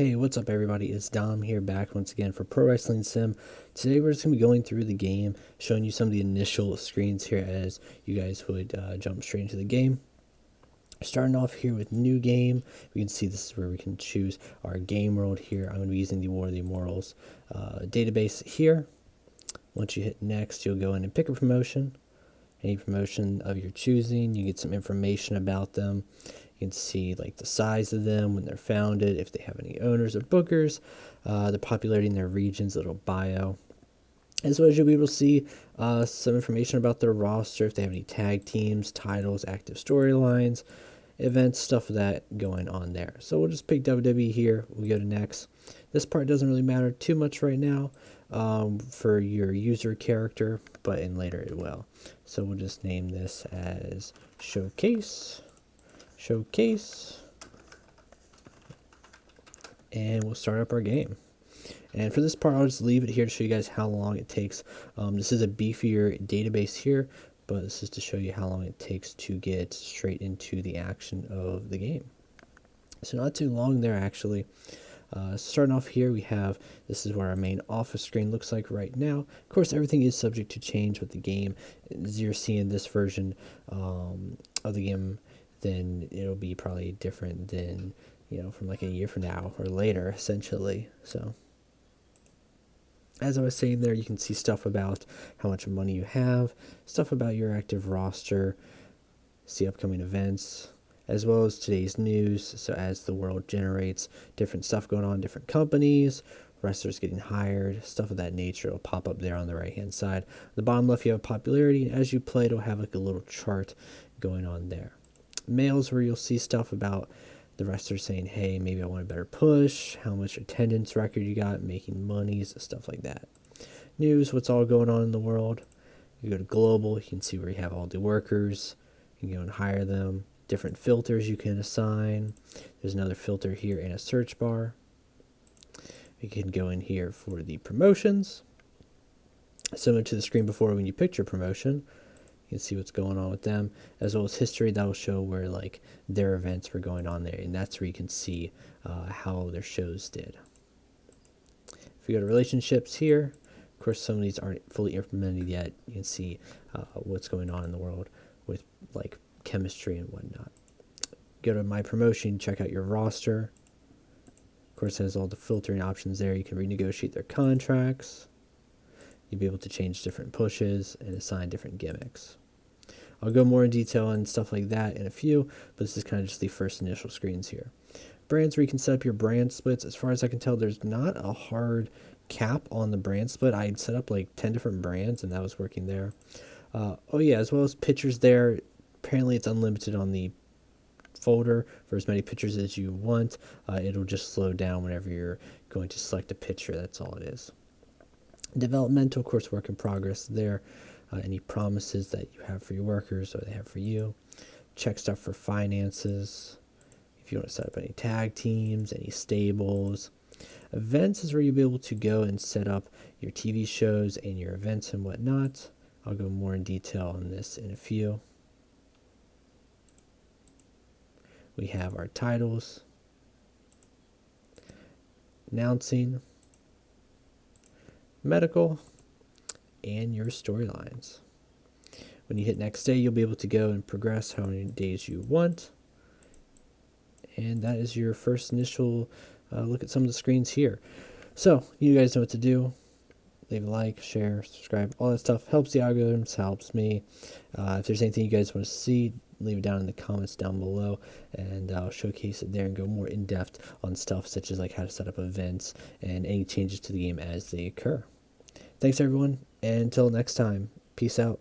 Hey, what's up everybody? It's Dom here back once again for Pro Wrestling Sim. Today we're just going to be going through the game, showing you some of the initial screens here as you guys would jump straight into the game. Starting off here with new game, we can see this is where we can choose our game world here. I'm going to be using the War of the Immortals database here. Once you hit next, you'll go in and pick a promotion. Any promotion of your choosing, you get some information about them. You can see like the size of them, when they're founded, if they have any owners or bookers, the popularity in their regions, little bio. As well as you'll be able to see some information about their roster, if they have any tag teams, titles, active storylines, events, stuff of that going on there. So we'll just pick WWE here. We'll go to next. This part doesn't really matter too much right now for your user character, but in later it will. So we'll just name this as Showcase, and we'll start up our game. And for this part, I'll just leave it here to show you guys how long it takes. This is a beefier database here, but this is to show you how long it takes to get straight into the action of the game. So not too long there, actually. Starting off here, we have, this is what our main office screen looks like right now. Of course, everything is subject to change with the game. As you're seeing this version of the game, then it'll be probably different than, from like a year from now or later, essentially. So as I was saying there, you can see stuff about how much money you have, stuff about your active roster, see upcoming events, as well as today's news. So as the world generates different stuff going on, different companies, wrestlers getting hired, stuff of that nature will pop up there on the right hand side. The bottom left, you have popularity, and as you play, it'll have like a little chart going on there. Mails, where you'll see stuff about the wrestler saying, hey, maybe I want a better push, how much attendance record you got, making monies, stuff like that. News, what's all going on in the world. You go to global, you can see where you have all the workers. You can go and hire them. Different filters you can assign. There's another filter here in a search bar. You can go in here for the promotions. Similar to the screen before when you picked your promotion. You can see what's going on with them, as well as history. That will show where like their events were going on there, and that's where you can see how their shows did. If you go to relationships here, of course some of these aren't fully implemented yet. You can see what's going on in the world with like chemistry and whatnot. Go to my promotion, check out your roster. Of course, it has all the filtering options there. You can renegotiate their contracts. You'll be able to change different pushes and assign different gimmicks. I'll go more in detail on stuff like that in a few, but this is kind of just the first initial screens here. Brands, where you can set up your brand splits. As far as I can tell, there's not a hard cap on the brand split. I set up like 10 different brands, and that was working there. Oh yeah, as well as pictures there. Apparently it's unlimited on the folder for as many pictures as you want. It'll just slow down whenever you're going to select a picture. That's all it is. Developmental, of course, work in progress there. Any promises that you have for your workers or they have for you. Check stuff for finances. If you want to set up any tag teams, any stables. Events is where you'll be able to go and set up your TV shows and your events and whatnot. I'll go more in detail on this in a few. We have our titles, announcing, medical, and your storylines. When you hit next day, you'll be able to go and progress how many days you want. And that is your first initial look at some of the screens here. So you guys know what to do. Leave a like, share, subscribe, all that stuff. Helps the algorithms, helps me. If there's anything you guys want to see, leave it down in the comments down below, and I'll showcase it there and go more in depth on stuff such as like how to set up events and any changes to the game as they occur. Thanks everyone, and until next time, peace out.